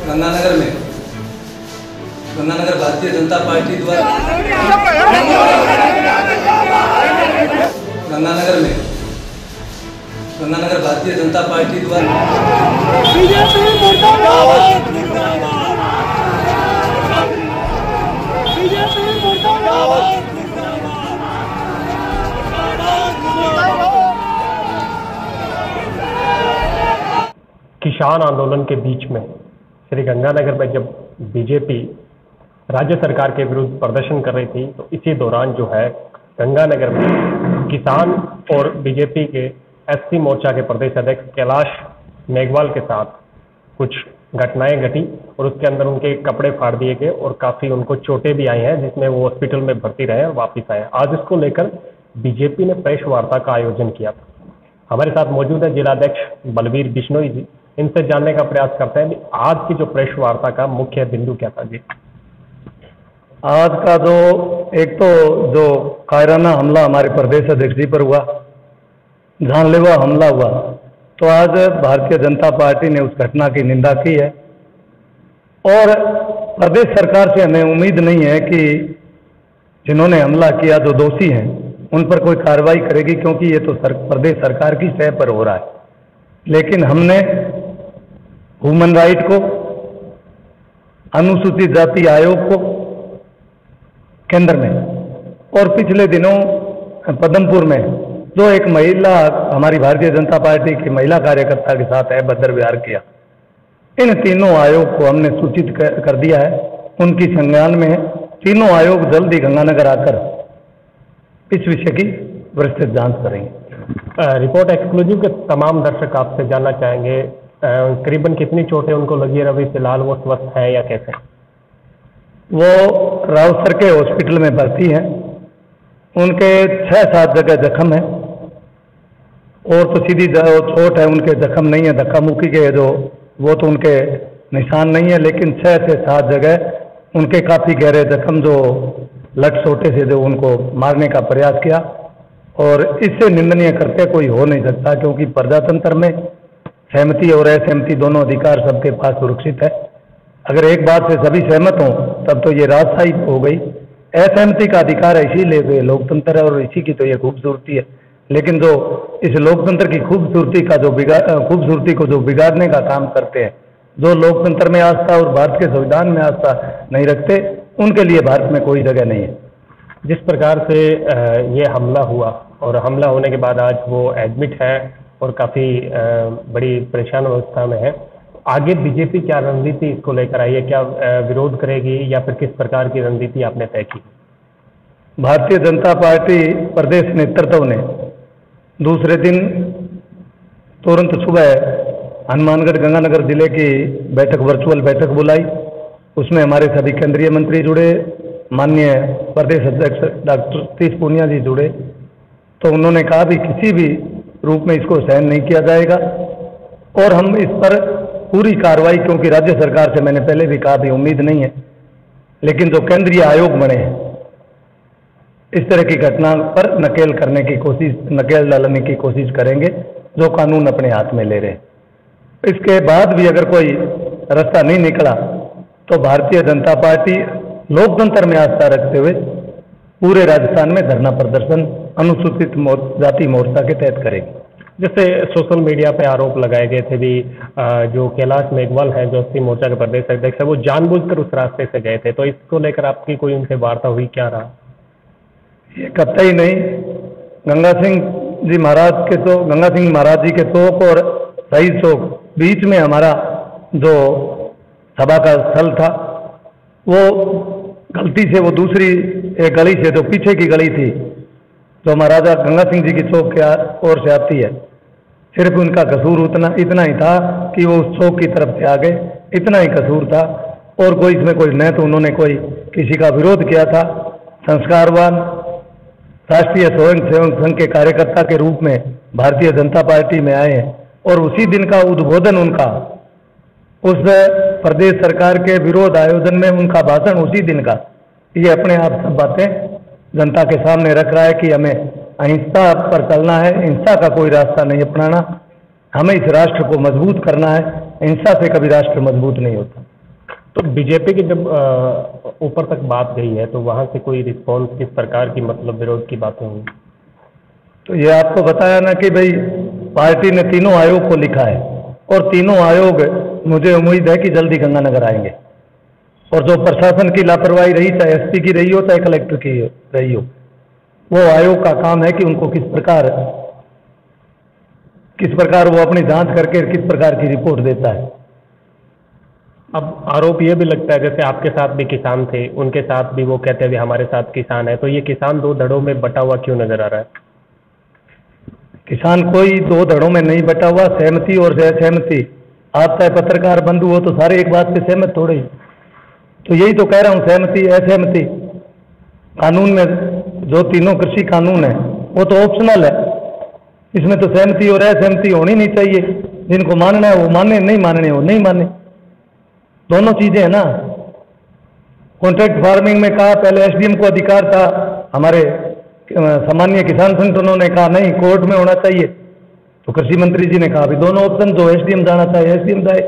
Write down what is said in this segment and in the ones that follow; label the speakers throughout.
Speaker 1: गंगानगर में भारतीय जनता पार्टी द्वारा गंगानगर भारतीय जनता पार्टी द्वारा
Speaker 2: किसान आंदोलन के बीच में श्री गंगानगर में जब बीजेपी राज्य सरकार के विरुद्ध प्रदर्शन कर रही थी, तो इसी दौरान जो है गंगानगर में किसान और बीजेपी के एससी मोर्चा के प्रदेश अध्यक्ष कैलाश मेघवाल के साथ कुछ घटनाएं घटी और उसके अंदर उनके कपड़े फाड़ दिए गए और काफ़ी उनको चोटें भी आई हैं, जिसमें वो हॉस्पिटल में भर्ती रहे और वापस आए। आज इसको लेकर बीजेपी ने प्रेस वार्ता का आयोजन किया था। हमारे साथ मौजूद है जिलाध्यक्ष बलवीर बिश्नोई जी। इनसे जानने का प्रयास करते हैं कि आज की जो प्रेस वार्ता का मुख्य बिंदु क्या था जी।
Speaker 3: आज का जो कायराना हमला हमारे प्रदेश अध्यक्ष जी पर हुआ, जानलेवा हमला हुआ, तो आज भारतीय जनता पार्टी ने उस घटना की निंदा की है और प्रदेश सरकार से हमें उम्मीद नहीं है कि जिन्होंने हमला किया, जो दोषी हैं, उन पर कोई कार्रवाई करेगी, क्योंकि ये तो प्रदेश सरकार की सतह पर हो रहा है। लेकिन हमने ह्यूमन राइट को, अनुसूचित जाति आयोग को केंद्र में और पिछले दिनों पदमपुर में जो एक महिला हमारी भारतीय जनता पार्टी की महिला कार्यकर्ता के साथ अभद्र व्यवहार किया, इन तीनों आयोग को हमने सूचित कर दिया है, उनकी संज्ञान में है। तीनों आयोग जल्द ही गंगानगर आकर इस विषय की विस्तृत जांच करेंगे।
Speaker 2: रिपोर्ट एक्सक्लूसिव के तमाम दर्शक आपसे जानना चाहेंगे, करीबन कितनी चोटें उनको लगी है? अभी फिलहाल वो स्वस्थ है या कैसे?
Speaker 3: वो रावसर के हॉस्पिटल में भर्ती हैं। उनके 6-7 जगह जख्म है और तो सीधी चोट है, उनके जख्म नहीं है, धक्का मुक्की के जो वो तो उनके निशान नहीं है, लेकिन 6 से 7 जगह उनके काफ़ी गहरे जख्म जो लठ सोटे से जो उनको मारने का प्रयास किया। और इससे निंदनीय कृत्य कोई हो नहीं सकता, क्योंकि प्रजातंत्र में सहमति और असहमति दोनों अधिकार सबके पास सुरक्षित है। अगर एक बात से सभी सहमत हों तब तो ये राजशाही हो गई। असहमति का अधिकार है, इसीलिए लोकतंत्र है और इसी की तो ये खूबसूरती है। लेकिन जो इस लोकतंत्र की खूबसूरती को जो बिगाड़ने का काम करते हैं, जो लोकतंत्र में आस्था और भारत के संविधान में आस्था नहीं रखते, उनके लिए भारत में कोई जगह नहीं है।
Speaker 2: जिस प्रकार से ये हमला हुआ और हमला होने के बाद आज वो एडमिट है और काफ़ी बड़ी परेशान अवस्था में है, आगे बीजेपी क्या रणनीति इसको लेकर आई है? क्या विरोध करेगी या फिर किस प्रकार की रणनीति आपने तय की?
Speaker 3: भारतीय जनता पार्टी प्रदेश नेतृत्व ने दूसरे दिन तुरंत सुबह हनुमानगढ़ गंगानगर जिले की वर्चुअल बैठक बुलाई। उसमें हमारे सभी केंद्रीय मंत्री जुड़े, माननीय प्रदेश अध्यक्ष डॉक्टर सतीश पूनिया जी जुड़े। तो उन्होंने कहा भी किसी भी रूप में इसको सहन नहीं किया जाएगा और हम इस पर पूरी कार्रवाई, क्योंकि राज्य सरकार से मैंने पहले भी कहा भी उम्मीद नहीं है, लेकिन जो केंद्रीय आयोग बने हैं इस तरह की घटना पर नकेल डालने की कोशिश करेंगे, जो कानून अपने हाथ में ले रहे हैं। इसके बाद भी अगर कोई रास्ता नहीं निकला तो भारतीय जनता पार्टी लोकतंत्र में आस्था रखते हुए पूरे राजस्थान में धरना प्रदर्शन अनुसूचित जाति मोर्चा के तहत करेगी।
Speaker 2: जैसे सोशल मीडिया पे आरोप लगाए गए थे भी, जो कैलाश मेघवाल है जो एससी मोर्चा के प्रदेश अध्यक्ष है, वो जानबूझकर उस रास्ते से गए थे, तो इसको लेकर आपकी कोई उनसे वार्ता हुई, क्या रहा?
Speaker 3: ये कतई नहीं। गंगा सिंह महाराज जी के चौक और शहीद चौक बीच में हमारा जो सभा का स्थल था, वो गलती से वो दूसरी एक गली से, जो पीछे की गली थी जो महाराजा गंगा सिंह जी की चौक के ओर से आती है, सिर्फ उनका कसूर इतना ही था कि वो उस चौक की तरफ से आ गए, इतना ही कसूर था। और कोई इसमें कोई न तो उन्होंने कोई किसी का विरोध किया था। संस्कारवान राष्ट्रीय स्वयंसेवक संघ के कार्यकर्ता के रूप में भारतीय जनता पार्टी में आए हैं और उसी दिन का उद्बोधन उनका उस प्रदेश सरकार के विरोध आयोजन में उनका भाषण उसी दिन का, ये अपने आप सब बातें जनता के सामने रख रहा है कि हमें अहिंसा पर चलना है, हिंसा का कोई रास्ता नहीं अपनाना, हमें इस राष्ट्र को मजबूत करना है। हिंसा से कभी राष्ट्र मजबूत नहीं होता।
Speaker 2: तो बीजेपी की जब ऊपर तक बात गई है तो वहां से कोई रिस्पॉन्स किस प्रकार की मतलब विरोध की बातें हुई?
Speaker 3: तो ये आपको बताया ना कि भाई पार्टी ने तीनों आयोग को लिखा है और तीनों आयोग मुझे उम्मीद है कि जल्दी गंगानगर आएंगे। और जो प्रशासन की लापरवाही रही, चाहे एसपी की रही हो चाहे कलेक्टर की रही हो, वो आयोग का काम है कि उनको किस प्रकार वो अपनी जांच करके किस प्रकार की रिपोर्ट देता है।
Speaker 2: अब आरोप ये भी लगता है जैसे आपके साथ भी किसान थे, उनके साथ भी वो कहते हैं हमारे साथ किसान है, तो ये किसान दो धड़ों में बटा हुआ क्यों नजर आ रहा है?
Speaker 3: किसान कोई दो धड़ों में नहीं बटा हुआ, सहमति और असहमति। आप चाहे पत्रकार बंधु हो तो सारे एक बात पे सहमत थोड़े ही। तो यही तो कह रहा हूँ, सहमति असहमति। कानून में जो तीनों कृषि कानून है वो तो ऑप्शनल है, इसमें तो सहमति और असहमति होनी नहीं चाहिए। जिनको मानना है वो माने, नहीं मानने वो नहीं माने, दोनों चीजें है ना। कॉन्ट्रैक्ट फार्मिंग में कहा पहले एसडीएम को अधिकार था, हमारे सामान्य किसान संगठनों ने कहा नहीं कोर्ट में होना चाहिए, तो कृषि मंत्री जी ने कहा भी दोनों ऑप्शन, जो एसडीएम जाना चाहे एसडीएम जाए,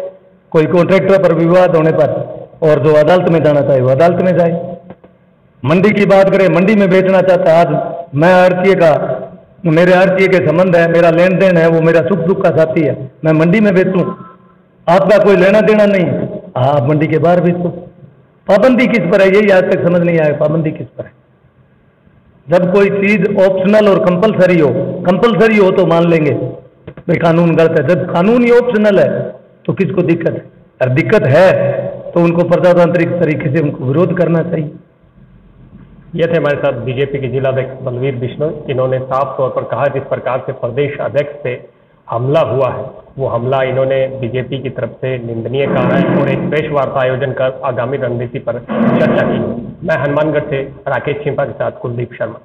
Speaker 3: कोई कॉन्ट्रैक्टर पर विवाद होने पर, और जो अदालत में जाना चाहे वो अदालत में जाए। मंडी की बात करें, मंडी में बेचना चाहता है, आज मैं आड़तीय का, मेरे आड़तीय के संबंध है, मेरा लेन देन है, वो मेरा सुख दुख का साथी है, मैं मंडी में बेचूं, आपका कोई लेना देना नहीं, आप मंडी के बाहर बेचो। पाबंदी किस पर है, यही आज तक समझ नहीं आया, पाबंदी किस पर है? जब कोई चीज ऑप्शनल और कंपलसरी हो तो मान लेंगे भाई कानून गलत है। जब कानून ही ऑप्शनल है तो किसको दिक्कत है? अगर दिक्कत है तो उनको प्रजातांत्रिक तरीके से उनको विरोध करना चाहिए।
Speaker 2: ये थे हमारे साथ बीजेपी के जिलाध्यक्ष बलवीर बिश्नोई। इन्होंने साफ तौर पर कहा जिस प्रकार से प्रदेश अध्यक्ष से हमला हुआ है वो हमला इन्होंने बीजेपी की तरफ से निंदनीय कहा है और एक प्रेस वार्ता आयोजन कर आगामी रणनीति पर चर्चा की। मैं हनुमानगढ़ से राकेश छिंपा के साथ कुलदीप शर्मा।